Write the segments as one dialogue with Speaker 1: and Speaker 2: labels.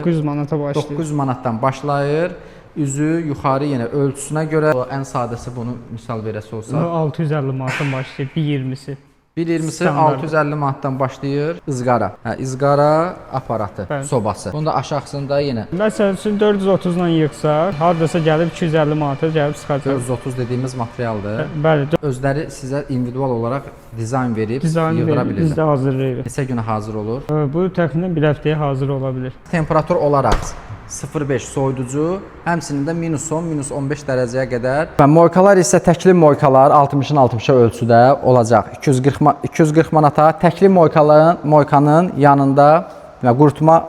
Speaker 1: 900 manata başlayır.
Speaker 2: 900 manatdan başlayır. Üzü yuxarı yenə ölçüsünə görə ən sadəsi bunu misal verəsi olsa
Speaker 1: 650 manatdan başlayır, 1.20'si.
Speaker 2: 1.20'si 650 manatdan başlayır. Izqara. İzqara aparatı,
Speaker 1: Bəli.
Speaker 2: sobası. Bunda aşağısında yenə
Speaker 1: Məsəl üçün 430-dan yığsa, hardasa gəlib 250 manata gəlib çıxacaq.
Speaker 2: 430 dediyimiz materialdır.
Speaker 1: Bəli,
Speaker 2: Özləri sizə individual olaraq dizayn verib
Speaker 1: dizayn
Speaker 2: yığdıra
Speaker 1: verib, biz də
Speaker 2: bilirlər.
Speaker 1: hazırlayırıq.
Speaker 2: Neçə günə hazır olur?
Speaker 1: Bu təxminən bir həftəyə hazır ola bilər.
Speaker 2: Temperatur olaraq 0.5 soyuducu, həmçinin də -10, -15 dərəcəyə qədər. Və moykalar isə təkli moykalar 60-ın 60-a ölçüdə olacaq. 240 manata təkli moykanın yanında və qurutma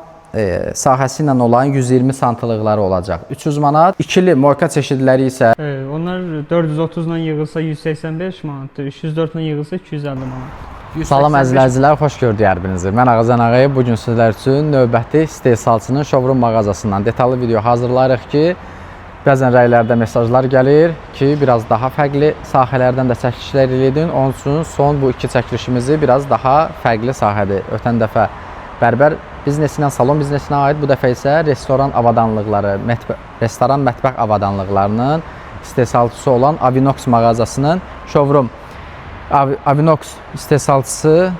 Speaker 2: sahəsi ilə olan 120 santilıqları olacaq. 300 manat. İkili moyka çeşidləri isə
Speaker 1: Onlar 430-dan yığılsa 185 manatdır, 304-dan yığılsa 250 manat.
Speaker 3: Salam əzizlər, xoş gördük hər birinizi. Mən Ağazan Ağayev. Bugün sizlər üçün növbəti istehsalçının showroom mağazasından detallı video hazırlayırıq ki, bəzən rəylərdə mesajlar gəlir ki, biraz daha fərqli sahələrdən də çəkilişlər edin. Onun üçün son bu iki çəkilişimizi biraz daha fərqli sahədir. Ötən dəfə bərbər biznesinə, salon biznesinə aid, bu dəfə isə restoran avadanlıqları, restoran mətbəx avadanlıqlarının istehsalçısı olan Avinox mağazasının showroom Avinox istehsalçısı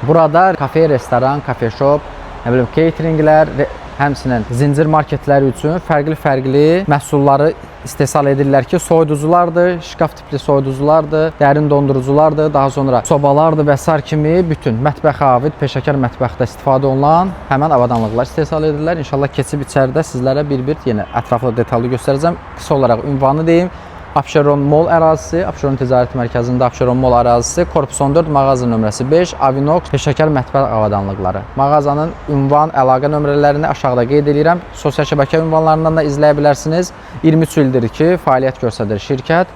Speaker 3: burada kafe, restoran, kafe shop, nə bilim cateringlər, həmçinin zincir marketləri üçün fərqli məhsulları istehsal edirlər ki, soyuduculardır, şkaf tipli soyuduculardır, dərin donduruculardır, daha sonra sobalardır və s. kimi bütün mətbəxə aid, peşəkar mətbəxdə istifadə olunan həmən avadanlıqlar istehsal edirlər. İnşallah keçib içəridə sizlərə bir-bir yenə ətraflı detallı göstərəcəm. Qısa olaraq ünvanı deyim. Abşeron Mall ərazisi, Abşeron Ticarət Mərkəzində Abşeron Mall ərazisi, korpus 14, mağaza nömrəsi 5, Avinox peşəkar mətbəx avadanlıqları. Mağazanın ünvan, əlaqə nömrələrini aşağıda qeyd edirəm. Sosial şəbəkə ünvanlarından da izləyə bilərsiniz. 23 ildir ki, fəaliyyət göstərir şirkət.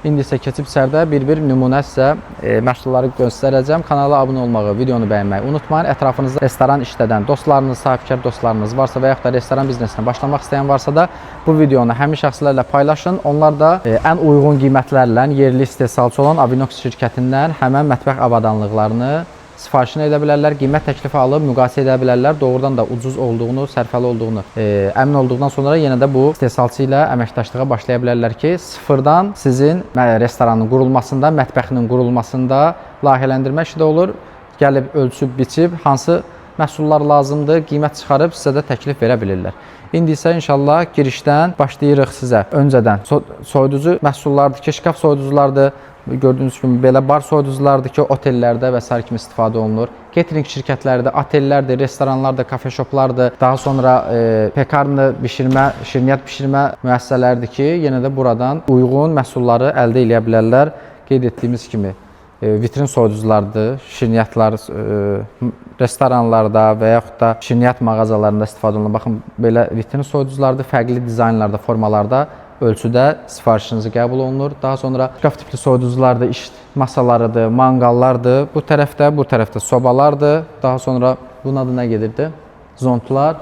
Speaker 3: İndi isə keçib içəridə bir-bir nümunə sizə məhsulları göstərəcəm. Kanala abunə olmağı, videonu bəyənməyi unutmayın. Ətrafınızda restoran işlədən dostlarınız, sahibkar dostlarınız varsa və yaxud da restoran biznesinə başlamaq istəyən varsa da bu videonu həmin şəxslərlə paylaşın. Onlar da ən uyğun qiymətlərlə yerli istehsalçı olan Avinox şirkətindən həmən mətbəx avadanlıqlarını sifarişini edə bilərlər, qiymət təklifi alıb müqayisə edə bilərlər. Doğrudan da ucuz olduğunu, sərfəli olduğunu əmin olduqdan sonra yenə də bu istehsalçı ilə əməkdaşlığa başlaya bilərlər ki, sıfırdan sizin restoranın qurulmasında, mətbəxinin qurulmasında layihələndirmə işi də olur. Gəlib, ölçüb, biçib, hansı məhsullar lazımdır, qiymət çıxarıb sizə də təklif verə bilirlər. İndi isə inşallah girişdən başlayırıq sizə. Öncədən soyuducu məhsullardır ki, şkaf soyuduculardır. Gördüyünüz kimi belə bar soyuduculardır ki, otellərdə və s. kimi istifadə olunur. Catering şirkətlərdə, otellərdir, restoranlardır, kafe shoplardır. Daha sonra pekarni bişirmə, şirniyyat bişirmə müəssisələridir ki, yenə də buradan uyğun məhsulları əldə edə bilərlər. Qeyd etdiyimiz kimi vitrin soyuduculardır, şirniyyatlar restoranlarda və yaxud da şirniyyat mağazalarında istifadə olunur. Baxın, belə vitrin soyuduculardır, fərqli dizaynlarda, formalarda ölçüdə sifarişinizi qəbul olunur. Daha sonra şkaf tipli soyuduculardır, iş masalarıdır, manqallardır. Bu tərəfdə sobalardır. Daha sonra bunun adı nə gedirdi? Zontlar.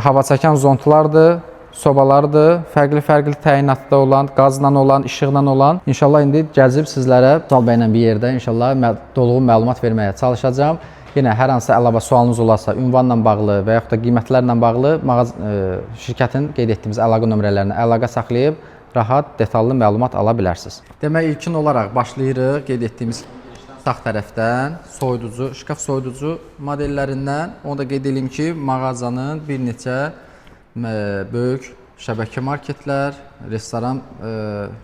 Speaker 3: Hava çəkən zontlardır, sobalardır. Fərqli təyinatda olan, qazla olan, işıqla olan. İnşallah indi gəzib sizlərə Salbəylə bir yerdə inşallah dolğun məlumat verməyə çalışacağım. Yenə hər hansı əlavə sualınız olarsa, ünvanla bağlı və yaxud da qiymətlərlə bağlı şirkətin qeyd etdiyimiz əlaqə nömrələrinə əlaqə saxlayıb rahat, detallı məlumat ala bilərsiniz. Demək, ilkin olaraq başlayırıq qeyd etdiyimiz sağ tərəfdən soyuducu, şkaf soyuducu modellərindən. Onu da qeyd edeyim ki, mağazanın bir neçə böyük şəbəkə marketlər, restoran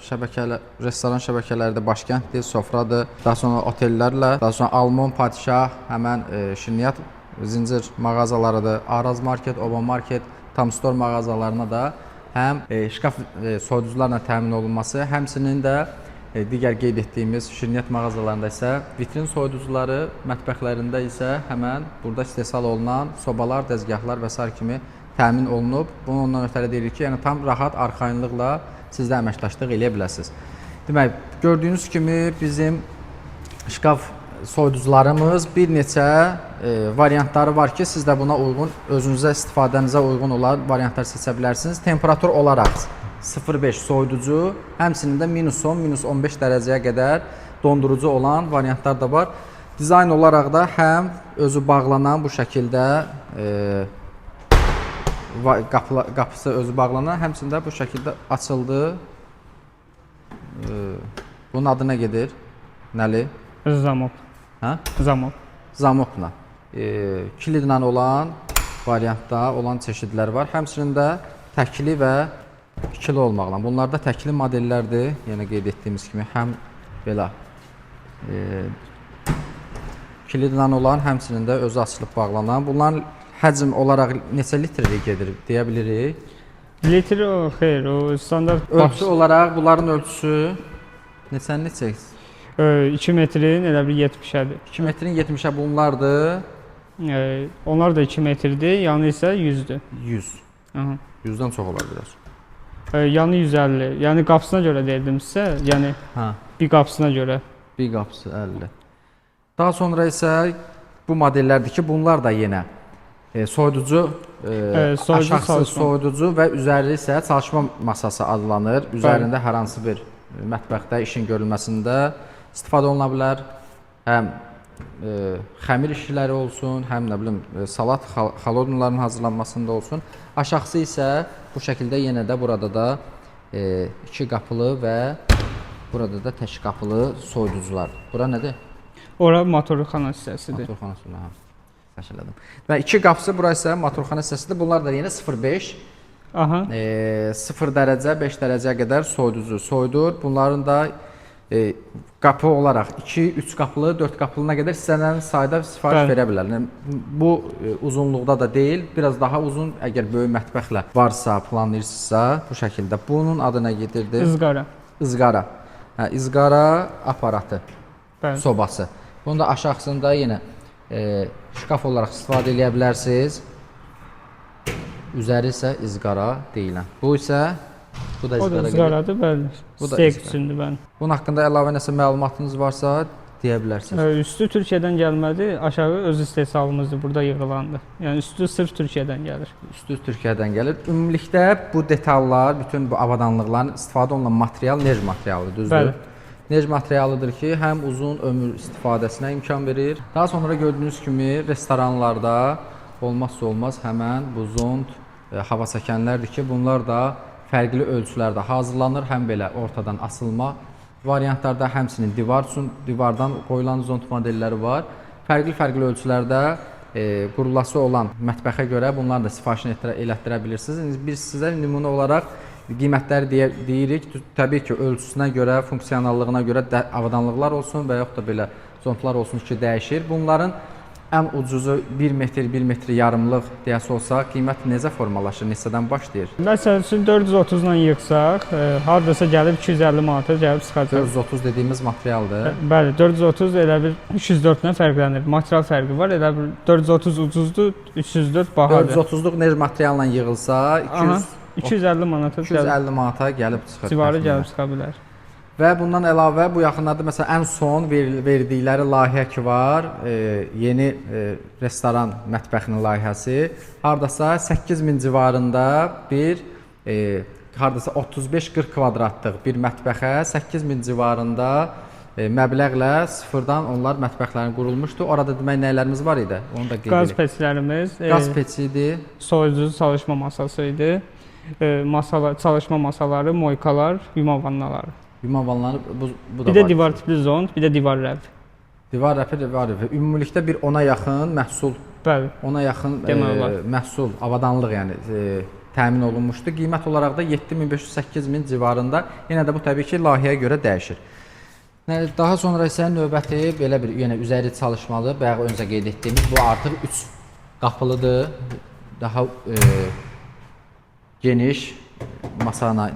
Speaker 3: şəbəkələri də Başkənddir, Sofradır, daha sonra otellərlə, daha sonra Almon, Padişah, həmən şirniyyat zincir mağazalarıdır, Araz market, Oba market, Tamstor mağazalarına da həm şkaf soyuducularla təmin olunması, həmçinin də digər qeyd etdiyimiz şirniyyat mağazalarında isə vitrin soyuducuları, mətbəxlərində isə həmən burada istehsal olunan sobalar, dəzgahlar və s. kimi təmin olunub. Bunu ondan ötəri deyirik ki, yəni tam rahat arxayınlıqla sizdə əməkdaşlıq edə bilərsiniz. Demək, gördüyünüz kimi bizim şkaf soyuducularımız bir neçə variantları var ki, siz də buna uyğun, özünüzə istifadənizə uyğun olan variantlar seçə bilərsiniz. Temperatur olaraq 0.5 soyuducu, həmçinin də -10, -15 dərəcəyə qədər dondurucu olan variantlar da var.
Speaker 2: Dizayn olaraq da həm özü bağlanan bu şəkildə qapısı özü bağlanan, həmçində bu şəkildə açıldı. Bunun adı nə gedir? Nəli?
Speaker 1: Zamok.
Speaker 2: Hə?
Speaker 1: Zamok.
Speaker 2: Zamokla. Kilidlə olan variantda olan çeşidlər var. Həmçinin də təkli və ikili olmaqla. Bunlar da təkli modellərdir. Yəni qeyd etdiyimiz kimi həm belə kilidlə olan, həmçinin də özü açılıb bağlanan. Bunların həcm olaraq neçə litrlik gedir deyə bilirik?
Speaker 1: Litr o, xeyr, o standart
Speaker 2: Ölçü olaraq bunların ölçüsü neçə?
Speaker 1: 2 metrin elə bir 70-ədir.
Speaker 2: 2 metrin 70-ə bunlardır.
Speaker 1: Onlar da 2 metrdir, yanı isə 100-dür.
Speaker 2: 100.
Speaker 1: Aha.
Speaker 2: 100-dən çox olar biraz.
Speaker 1: Yanı 150. Yəni qapısına görə deyirdim sizə. Yəni bir qapısına görə.
Speaker 2: Bir qapısı 50. Daha sonra isə bu modellərdir ki, bunlar da yenə soyuducu, aşağısı soyuducu və üzəri isə çalışma masası adlanır. Üzərində hər hansı bir mətbəxdə işin görülməsində istifadə oluna bilər. Həm xəmir işləri olsun, həm nə bilim salat, xalodunların hazırlanmasında olsun. Aşağısı isə bu şəkildə yenə də burada da 2 qapılı və burada da tək qapılı soyuducular. Bura nədir?
Speaker 1: Ora motorxana hissəsidir.
Speaker 2: Motorxana hissəsidir. Təşəkkürlədim. Və 2 qapısı bura isə motorxana hissəsidir. Bunlar da yenə 0.5.
Speaker 1: Aha.
Speaker 2: 0 dərəcə, 5 dərəcəyə qədər soyuducu soyudur. Bunların da qapı olaraq 2, 3 qapılı, 4 qapılına qədər istənilən sayda sifariş verə bilər. Bu uzunluqda da deyil, biraz daha uzun, əgər böyük mətbəxlə varsa, planlayırsınızsa, bu şəkildə. Bunun adı nə gedirdi?
Speaker 1: Izqara.
Speaker 2: Izqara. İzqara aparatı,
Speaker 1: Bəli.
Speaker 2: sobası. Bunun da aşağısında yenə şkaf olaraq istifadə edə bilərsiniz. Üzəri isə izqara deyilən. Bu isə bu da
Speaker 1: O da
Speaker 2: izqara.
Speaker 1: izqaradır, bəli.
Speaker 2: Bu da
Speaker 1: Steak
Speaker 2: izqara.
Speaker 1: üçündür, bəli.
Speaker 2: Bunun haqqında əlavə nəsə məlumatınız varsa deyə bilərsiniz.
Speaker 1: Üstü Türkiyədən gəlmədi, aşağı öz istehsalımızdır, burada yığılandır. Yəni üstü sırf Türkiyədən gəlir.
Speaker 2: Üstü Türkiyədən gəlir. Ümumilikdə bu detallar, bütün bu avadanlıqların istifadə olunan material nerj materialıdır, düzdür?
Speaker 1: Bəli.
Speaker 2: Nerj materialıdır ki, həm uzun ömür istifadəsinə imkan verir. Daha sonra gördüyünüz kimi restoranlarda olmazsa olmaz həmən bu zond hava çəkənlərdir ki, bunlar da fərqli ölçülərdə hazırlanır. Həm belə ortadan asılma variantlarda, həmçinin divardan qoyulan zond modelləri var. Fərqli ölçülərdə qurulası olan mətbəxə görə bunları da sifarişini elətdirə bilirsiniz. Biz sizə nümunə olaraq qiymətləri deyirik. Təbii ki, ölçüsünə görə, funksionallığına görə avadanlıqlar olsun və yaxud da belə zondlar olsun ki, dəyişir. Bunların ən ucuzu 1 metr, 1 metr yarımlıq deyəsi olsa, qiymət necə formalaşır, neçədən başlayır?
Speaker 1: Məsəl üçün 430-la yığsaq, hardasa gəlib 250 manata gəlib çıxacaq.
Speaker 2: 430 dediyimiz materialdır.
Speaker 1: Bəli, 430 elə bir 304-dən fərqlənir. Material fərqi var. Elə bir 430 ucuzdur, 304 bahadır.
Speaker 2: 430-luq nerj materialla yığılsa,
Speaker 1: 250 manata
Speaker 2: 250 manata gəlib çıxır.
Speaker 1: civarı gəlib çıxa bilər.
Speaker 2: Və bundan əlavə bu yaxınlarda məsələn ən son verdikləri layihə ki var, yeni restoran mətbəxinin layihəsi. Hardasa 8000 civarında bir hardasa 35-40 kvadratlıq bir mətbəxə 8000 civarında məbləğlə sıfırdan onlar mətbəxlərin qurulmuşdu. Orada demək nələrimiz var idi? Onu da qeyd
Speaker 1: Qaz
Speaker 2: edək.
Speaker 1: peçlərimiz,
Speaker 2: Qaz peçi idi.
Speaker 1: soyuducu çalışma masası idi. Çalışma masaları, moykalar, yuma vannaları.
Speaker 2: Yuma vanları bu da
Speaker 1: Bir də
Speaker 2: var.
Speaker 1: divar tipli zond, bir də divar rəf.
Speaker 2: Divar rəfi var. Ümumilikdə bir 10-a yaxın məhsul,
Speaker 1: Bəli.
Speaker 2: 10-a yaxın
Speaker 1: Demək olar.
Speaker 2: məhsul, avadanlıq yəni təmin olunmuşdu. Qiymət olaraq da 7500-8000 civarında. Yenə də bu təbii ki, layihəyə görə dəyişir. Daha sonra isə növbəti belə bir yenə üzəri çalışmalı, bayaq öncə qeyd etdiyimiz bu artıq 3 qapılıdır. Daha geniş masana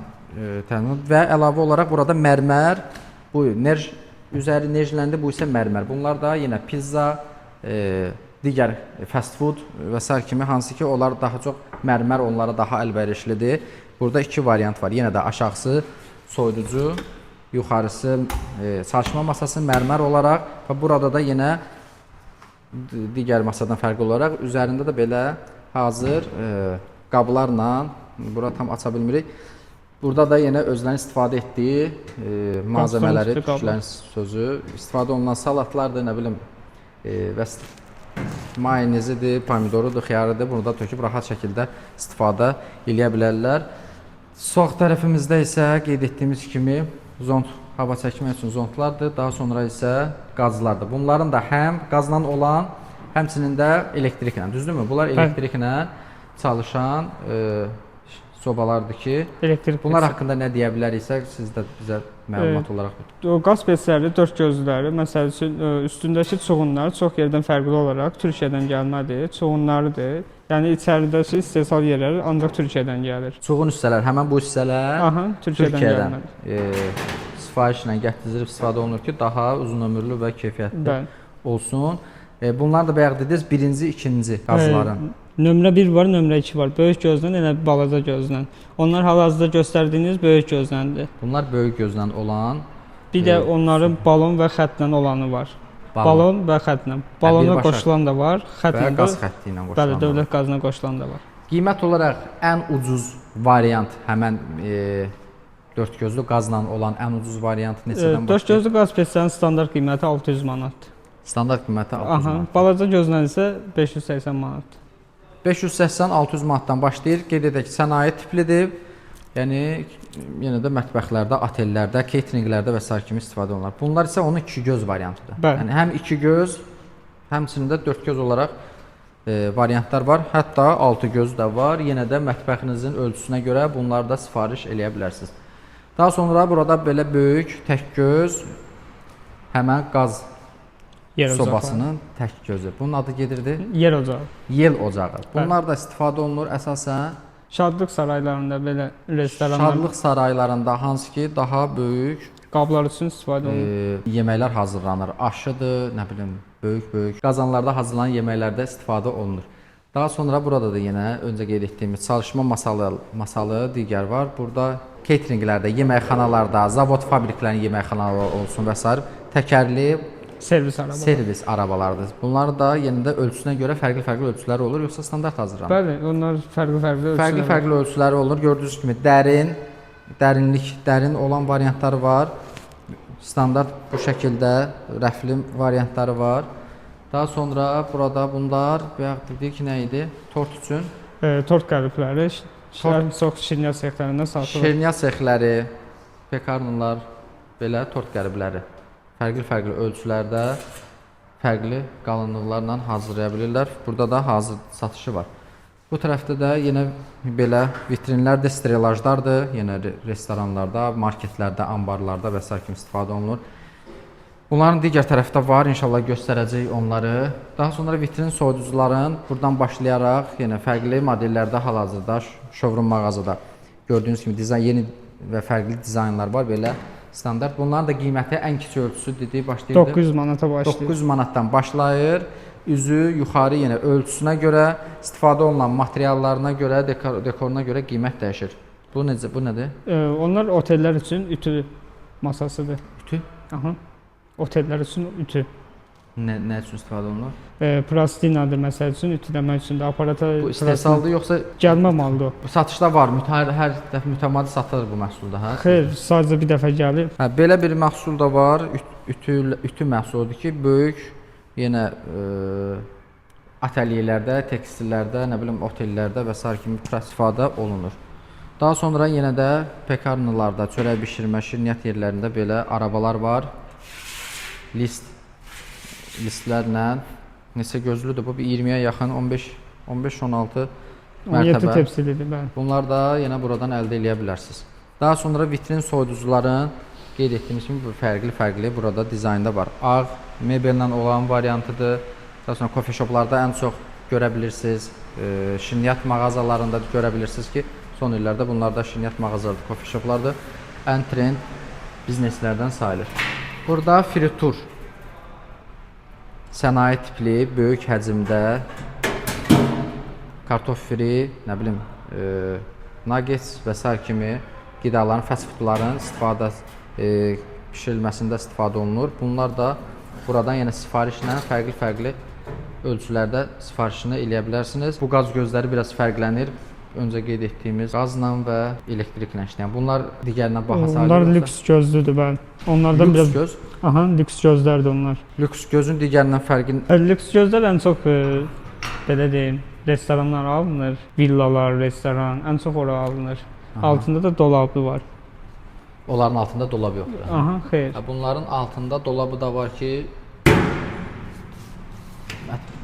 Speaker 2: təmin və əlavə olaraq burada mərmər, bu nerj üzəri nerjləndi, bu isə mərmər. Bunlar da yenə pizza, digər fast food və s. kimi hansı ki, onlar daha çox mərmər, onlara daha əlverişlidir. Burada 2 variant var. Yenə də aşağısı soyuducu, yuxarısı çalışma masası mərmər olaraq və burada da yenə digər masadan fərqli olaraq üzərində də belə hazır qablarla, bura tam aça bilmirik. Burada da yenə özlərinin istifadə etdiyi malzəmələri, türklərin sözü, istifadə olunan salatlardır, nə bilim, və mayonezidir, pomidorudur, xiyarıdır. Bunu da töküb rahat şəkildə istifadə edə bilərlər. Sağ tərəfimizdə isə qeyd etdiyimiz kimi zont, hava çəkmək üçün zontlardır. Daha sonra isə qazlardır. Bunların da həm qazla olan, həmçinin də elektriklə, düzdürmü? Bunlar elektriklə çalışan sobalardır ki, bunlar haqqında nə deyə biləriksə, siz də bizə məlumat olaraq.
Speaker 1: O qaz pesləri, dörd gözlüləri, məsəl üçün üstündəki çuğunlar çox yerdən fərqli olaraq Türkiyədən gəlmədir, çuğunlarıdır. Yəni içəridəki istehsal yerləri ancaq Türkiyədən gəlir.
Speaker 2: Çuğun hissələr, həmin bu hissələr
Speaker 1: Türkiyədən
Speaker 2: sifarişlə gətirilib istifadə olunur ki, daha uzun ömürlü və keyfiyyətli olsun. Bunlar da bayaq dediniz, birinci, ikinci qazların.
Speaker 1: Nömrə 1 var, nömrə 2 var. Böyük gözlə, elə balaca gözlə. Onlar hal-hazırda göstərdiyiniz böyük gözləndir.
Speaker 2: Bunlar böyük gözlə olan.
Speaker 1: Bir də onların balon və xəttlə olanı var. Balon və xəttlə. Balona qoşulan da var, xəttlə də.
Speaker 2: Qaz xətti ilə qoşulan.
Speaker 1: Bəli, dövlət qazına qoşulan da var.
Speaker 2: Qiymət olaraq ən ucuz variant həmin dörd gözlü qazla olan ən ucuz variant neçədən başlayır?
Speaker 1: Dörd gözlü qaz peslərinin standart qiyməti 600 manatdır.
Speaker 2: Standart qiyməti 600 manat.
Speaker 1: Balaca gözlə isə 580 manatdır.
Speaker 2: 580-600 manatdan başlayır. Qeyd edək ki, sənaye tiplidir. Yəni yenə də mətbəxlərdə, otellərdə, caterinqlərdə və s. kimi istifadə olunur. Bunlar isə onun 2 göz variantıdır. Yəni həm 2 göz, həmçinin də 4 göz olaraq variantlar var. Hətta 6 göz də var. Yenə də mətbəxinizin ölçüsünə görə bunları da sifariş eləyə bilərsiniz. Daha sonra burada belə böyük tək göz həmən qaz sobasının tək gözü. Bunun adı gedirdi?
Speaker 1: Yer ocağı.
Speaker 2: Yel ocağı. Bunlar da istifadə olunur əsasən
Speaker 1: şadlıq saraylarında, belə restoranlar.
Speaker 2: Şadlıq saraylarında, hansı ki daha böyük
Speaker 1: qablar üçün istifadə olunur.
Speaker 2: Yeməklər hazırlanır. Aşıdır, nə bilim, böyük qazanlarda hazırlanan yeməklərdə istifadə olunur. Daha sonra burada da yenə öncə qeyd etdiyimiz çalışma masalı digər var. Burada caterinqlərdə, yeməkxanalarda, zavod fabriklərin yeməkxanaları olsun və s. təkərli servis arabalardır. Bunlar da yenə də ölçüsünə görə fərqli ölçüləri olur, yoxsa standart hazırlanır?
Speaker 1: Bəli, onlar fərqli
Speaker 2: ölçüləri olur. Gördüyünüz kimi dərin olan variantları var. Standart bu şəkildə rəfli variantları var. Daha sonra burada bunlar dedik ki, nə idi? Tort üçün
Speaker 1: tort qəlibləri, çox şirniyyat sexlərində satılır.
Speaker 2: Şirniyyat sexləri, pekarnlar, belə tort qəlibləri. Fərqli ölçülərdə, fərqli qalınlıqlarla hazırlaya bilirlər. Burada da hazır satışı var. Bu tərəfdə də yenə belə vitrinlər də sterelajlardır. Yenə restoranlarda, marketlərdə, ambarlarda və s. kimi istifadə olunur. Bunların digər tərəfdə var, inşallah göstərəcək onları. Daha sonra vitrin soyuducuların buradan başlayaraq yenə fərqli modellərdə hal-hazırda showroom mağazada gördüyünüz kimi yeni və fərqli dizaynlar var belə. Standart. Bunların da qiyməti ən kiçik ölçüsü dedik, başlayır.
Speaker 1: 900 manata başlayır.
Speaker 2: 900 manatdan başlayır. Üzü yuxarı yenə ölçüsünə görə, istifadə olunan materiallarına görə, dekoruna görə qiymət dəyişir. Bu necə? Bu nədir?
Speaker 1: Onlar otellər üçün ütü masasıdır.
Speaker 2: Ütü?
Speaker 1: Aha. Otellər üçün ütü.
Speaker 2: Nə üçün istifadə olunur?
Speaker 1: Plastinadır məsəl üçün, ütüləmək üçün də aparata.
Speaker 2: Bu istehsaldır yoxsa
Speaker 1: gəlmə maldır?
Speaker 2: Bu satışda var, hər dəfə mütəmadi satılır bu məhsulda, hə?
Speaker 1: Xeyr, sadəcə bir dəfə gəlir.
Speaker 2: Hə, belə bir məhsul da var, ütü məhsuludur ki, böyük yenə atelyelərdə, tekstillərdə, nə bilim otellərdə və s. kimi istifadə olunur. Daha sonra yenə də pekarnılarda, çörək bişirmə, şirniyyat yerlərində belə arabalar var. Listlərlə neçə gözlüdür bu? 20-yə yaxın, 15-16 mərtəbə.
Speaker 1: 17 tepsilidir, bəli. Bunlar
Speaker 2: da yenə buradan əldə edə bilərsiniz. Daha sonra vitrin soyuducuların qeyd etdiyimiz kimi fərqli burada dizaynda var. Ağ mebellə olan variantıdır. Daha sonra kofe shoplarda ən çox görə bilirsiniz. Şirniyyat mağazalarında görə bilirsiniz ki, son illərdə bunlar da şirniyyat mağazalardır, kofe shoplardır. Ən trend bizneslərdən sayılır. Burada fritur sənaye tipli, böyük həcmdə kartof fri, nə bilim, nuggets və s. kimi qidaların, fast foodların bişirilməsində istifadə olunur. Bunlar da buradan yenə sifarişlə fərqli ölçülərdə sifarişini eləyə bilərsiniz. Bu qaz gözləri biraz fərqlənir. Öncə qeyd etdiyimiz qazla və elektriklə işləyən. Bunlar digərinə baha sayılır.
Speaker 1: Bunlar lüks gözlüdür, bəli. Onlardan
Speaker 2: lüks göz.
Speaker 1: Aha, lüks gözlərdir onlar.
Speaker 2: Lüks gözün digərindən fərqi
Speaker 1: Lüks gözlər ən çox belə deyim, restoranlar alınır, villalar, restoran, ən çox ora alınır. Altında da dolabı var.
Speaker 2: onların altında dolab yoxdur.
Speaker 1: Aha, xeyr.
Speaker 2: Bunların altında dolabı da var ki,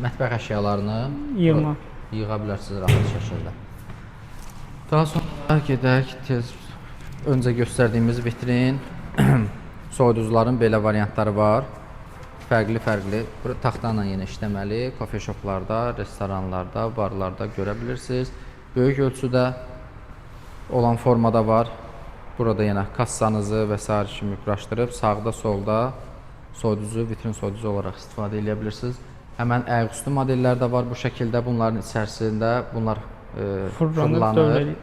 Speaker 2: mətbəx əşyalarını
Speaker 1: Yığma.
Speaker 2: yığa bilərsiniz rahat şəkildə. Daha sonra gedək tez öncə göstərdiyimiz vitrin soyuducuların belə variantları var. Fərqli taxtayla yenə işləməli, kafe shoplarda, restoranlarda, barlarda görə bilirsiniz. Böyük ölçüdə olan formada var. Burada yenə kassanızı və s. kimi quraşdırıb sağda, solda soyuducu, vitrin soyuducu olaraq istifadə edə bilirsiniz. Həmən ayaqüstü modellər də var bu şəkildə. Bunların içərisində bunlar fırlanır.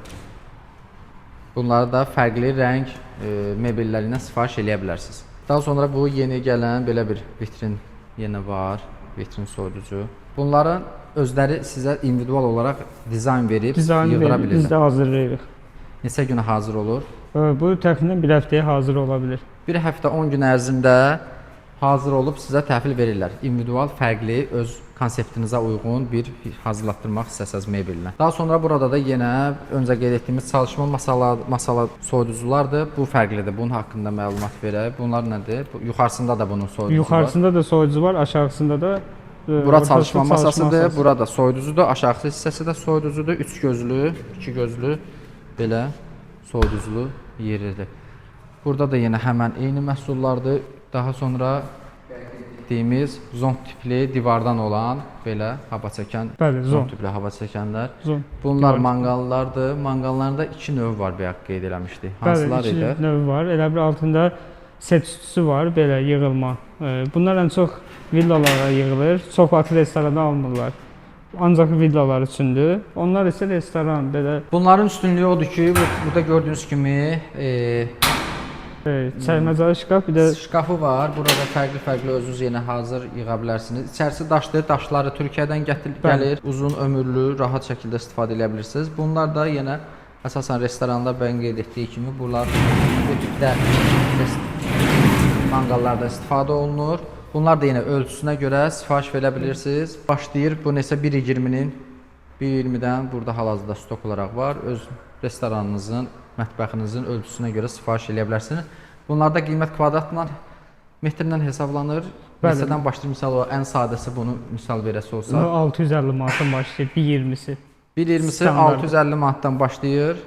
Speaker 2: Bunları da fərqli rəng mebellərindən sifariş edə bilərsiniz. Daha sonra bu yeni gələn belə bir vitrin yenə var, vitrin soyuducu. Bunların özləri sizə individual olaraq dizayn verib yığdıra bilirlər.
Speaker 1: Biz də hazırlayırıq.
Speaker 2: Neçə günə hazır olur?
Speaker 1: Bu təxminən bir həftəyə hazır ola bilər.
Speaker 2: Bir həftə 10 gün ərzində hazır olub sizə təhvil verirlər. İndividual, fərqli, öz konseptinizə uyğun bir hazırlatdırmaq istəsəz mebellə. Daha sonra burada da yenə öncə qeyd etdiyimiz çalışma masala soyuduculardır. Bu fərqlidir. Bunun haqqında məlumat verək. Bunlar nədir? Yuxarısında da bunun soyuducu var.
Speaker 1: Yuxarısında da soyuducu var, aşağısında da
Speaker 2: bura çalışma masasıdır. Burada soyuducudur. Aşağısı hissəsi də soyuducudur. 3 gözlü, 2 gözlü belə soyuduculu yeridir. Burada da yenə həmən eyni məhsullardır. Daha sonra etdiyimiz zont tipli divardan olan belə hava çəkən, zont tipli hava çəkənlər. Bunlar manqallardır. Manqallarda 2 növ var, bayaq qeyd eləmişdik. Hansılar idi?
Speaker 1: 2 növ var. Elə bir altında set üstüsü var, belə yığılma. Bunlar ən çox villalara yığılır. Çox vaxt restorana almırlar. Ancaq villalar üçündür. Onlar isə restoran belə.
Speaker 2: Bunların üstünlüyü odur ki, burada gördüyünüz kimi
Speaker 1: çəkməcalı şkaf, bir də
Speaker 2: şkafı var. Burada fərqli özünüz yenə hazır yığa bilərsiniz. İçərisi daşdır. Daşları Türkiyədən gəlir. Uzun ömürlü, rahat şəkildə istifadə edə bilirsiniz. Bunlar da yenə əsasən restoranda bəyan qeyd etdiyi kimi bunlar bu tipdə manqallarda istifadə olunur. Bunlar da yenə ölçüsünə görə sifariş verə bilirsiniz. Başlayır bu neçə 1.20-nin 1.20-dən burada hal-hazırda stok olaraq var. Öz restoranınızın, mətbəxinizin ölçüsünə görə sifariş edə bilərsiniz. Bunlarda qiymət kvadratla, metrdən hesablanır. Məsələn başlayır, misal o ən sadəsi bunu misal verəsi olsa
Speaker 1: 650 manatdan başlayır, 1.20-si.
Speaker 2: 1.20-si 650 manatdan başlayır.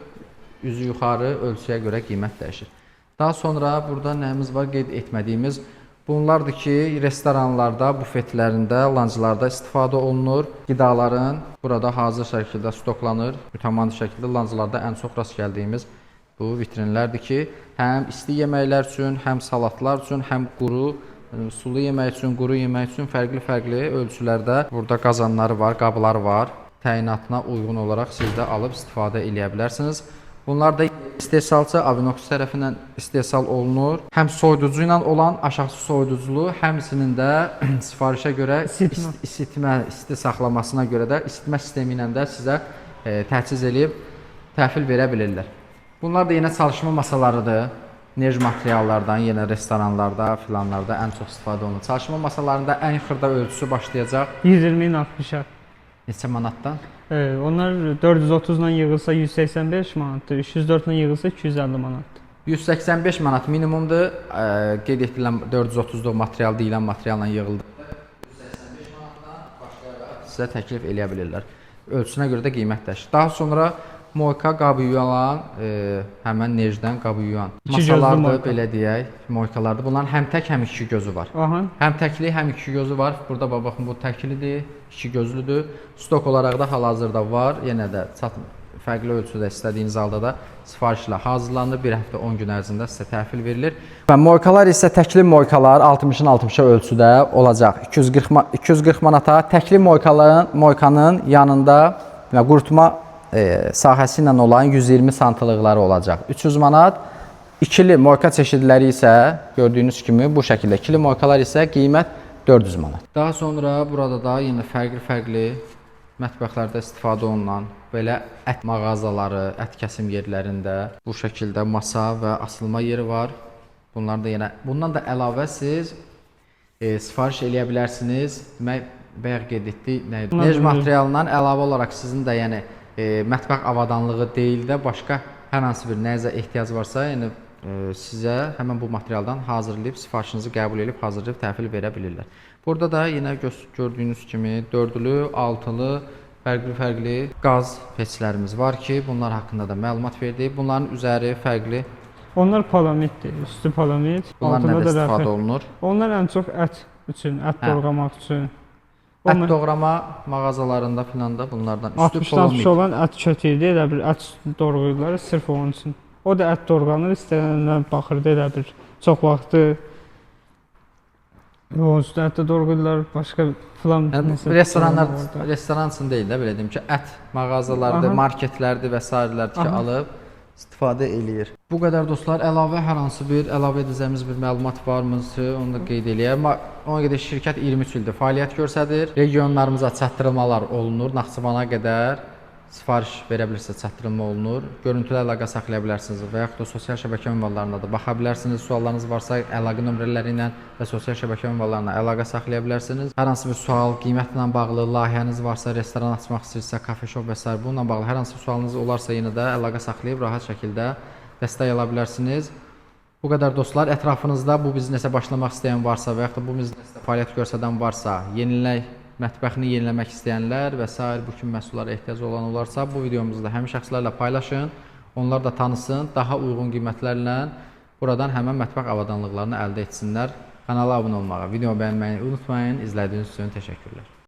Speaker 2: Üzü yuxarı ölçüyə görə qiymət dəyişir. Daha sonra burada nəyimiz var qeyd etmədiyimiz bunlardır ki, restoranlarda, bufetlərində, lanclarda istifadə olunur. Qidaların burada hazır şəkildə stoklanır. Mütəmadi şəkildə lanclarda ən çox rast gəldiyimiz bu vitrinlərdir ki, həm isti yeməklər üçün, həm salatlar üçün, həm quru, sulu yemək üçün, quru yemək üçün fərqli ölçülərdə burada qazanları var, qabları var. Təyinatına uyğun olaraq siz də alıb istifadə edə bilərsiniz. Bunlar da istehsalçı Avinox tərəfindən istehsal olunur. Həm soyuducu ilə olan aşağısı soyuduculu, həmçinin də sifarişə görə isti saxlamasına görə də isitmə sistemi ilə də sizə təchiz edib təhvil verə bilirlər. Bunlar da yenə çalışma masalarıdır. Nerj materiallardan yenə restoranlarda, filanlarda ən çox istifadə olunur. Çalışma masalarında ən xırda ölçüsü başlayacaq
Speaker 1: 120-nin 60-a.
Speaker 2: Neçə manatdan?
Speaker 1: Onlar 430-dan yığılsa 185 manatdır, 304-dan yığılsa 250 manatdır.
Speaker 2: 185 manat minimumdur. Qeyd etdilən 430-luq material deyilən materialla yığıldı. 185 manatdan başlayaraq sizə təklif eləyə bilirlər. Ölçüsünə görə də qiymət dəyişir. Daha sonra moyka qabı yuyan, həmən nerjdən qabı yuyan masalardır, belə deyək, moykalardır. Bunların həm tək, həm iki gözü var. Həm təkli, həm iki gözü var. Burada baxın, bu təklidir, iki gözlüdür. Stok olaraq da hal-hazırda var. Yenə də fərqli ölçüdə istədiyiniz halda da sifarişlə hazırlanır. Bir həftə 10 gün ərzində sizə təhvil verilir.
Speaker 3: Və moykalar isə təkli moykalar 60-ın 60-a ölçüdə olacaq. 240 manata təkli moykanın yanında və qurutma sahəsi ilə olan 120 santılıqları olacaq. 300 manat. İkili moyka çeşidləri isə gördüyünüz kimi bu şəkildə. İkili moykalar isə qiymət 400 manat.
Speaker 2: Daha sonra burada da yenə fərqli mətbəxlərdə istifadə olunan belə ət mağazaları, ət kəsim yerlərində bu şəkildə masa və asılma yeri var. Bunlar da yenə, bundan da əlavə siz sifariş eləyə bilərsiniz. Demək, bayaq qeyd etdik, nej materialından əlavə olaraq sizin də yəni mətbəx avadanlığı deyil də başqa hər hansı bir nəyə ehtiyac varsa, yəni sizə həmin bu materialdan hazırlayıb sifarişinizi qəbul edib hazırlayıb təhvil verə bilirlər. Burada da yenə gördüyünüz kimi dördlü, altılı fərqli qaz peçlərimiz var ki, bunlar haqqında da məlumat verdik. Bunların üzəri fərqli.
Speaker 1: Onlar palamitdir, üstü palamit.
Speaker 2: Bunlar
Speaker 1: altında
Speaker 2: nədə
Speaker 1: da
Speaker 2: istifadə
Speaker 1: rəfə.
Speaker 2: olunur?
Speaker 1: Onlar ən çox ət üçün, ət doğramaq üçün.
Speaker 2: Ət doğrama mağazalarında filan da bunlardan üstü
Speaker 1: 60-dan
Speaker 2: palamit.
Speaker 1: olan ət kötüydü, elə bir ət doğrayırlar sırf onun üçün. O da ət doğranır, istənilən baxırdı elə bir çox vaxtı onun üstü ətdə doğrayırlar, başqa filan
Speaker 2: Yəni,
Speaker 1: nəsə
Speaker 2: restoranlar,
Speaker 1: orada.
Speaker 2: restoran üçün deyil də, belə deyim ki, ət mağazalardır,
Speaker 1: Aha.
Speaker 2: marketlərdir və s. ki,
Speaker 1: Aha.
Speaker 2: alıb istifadə eləyir. Bu qədər dostlar, əlavə hər hansı bir əlavə edəcəyimiz bir məlumat varmı-sı, onu da qeyd eləyək. Ona görə şirkət 23 ildir fəaliyyət göstərir. Regionlarımıza çatdırmalar olunur, Naxçıvana qədər sifariş verə bilirsə çatdırılma olunur. Görüntülə əlaqə saxlaya bilərsiniz və yaxud da sosial şəbəkə ünvanlarına da baxa bilərsiniz. Suallarınız varsa əlaqə nömrələri ilə və sosial şəbəkə ünvanlarına əlaqə saxlaya bilərsiniz. Hər hansı bir sual, qiymətlə bağlı layihəniz varsa, restoran açmaq istəyirsə, kafe shop və s. bununla bağlı hər hansı bir sualınız olarsa yenə də əlaqə saxlayıb rahat şəkildə dəstək ala bilərsiniz. Bu qədər dostlar, ətrafınızda bu biznesə başlamaq istəyən varsa və yaxud da bu biznesdə fəaliyyət göstərən varsa, mətbəxini yeniləmək istəyənlər və s. bu kimi məhsullara ehtiyac olan olarsa, bu videomuzu da həmin şəxslərlə paylaşın. Onlar da tanısın, daha uyğun qiymətlərlə buradan həmin mətbəx avadanlıqlarını əldə etsinlər. Kanala abunə olmağı, video bəyənməyi unutmayın. İzlədiyiniz üçün təşəkkürlər.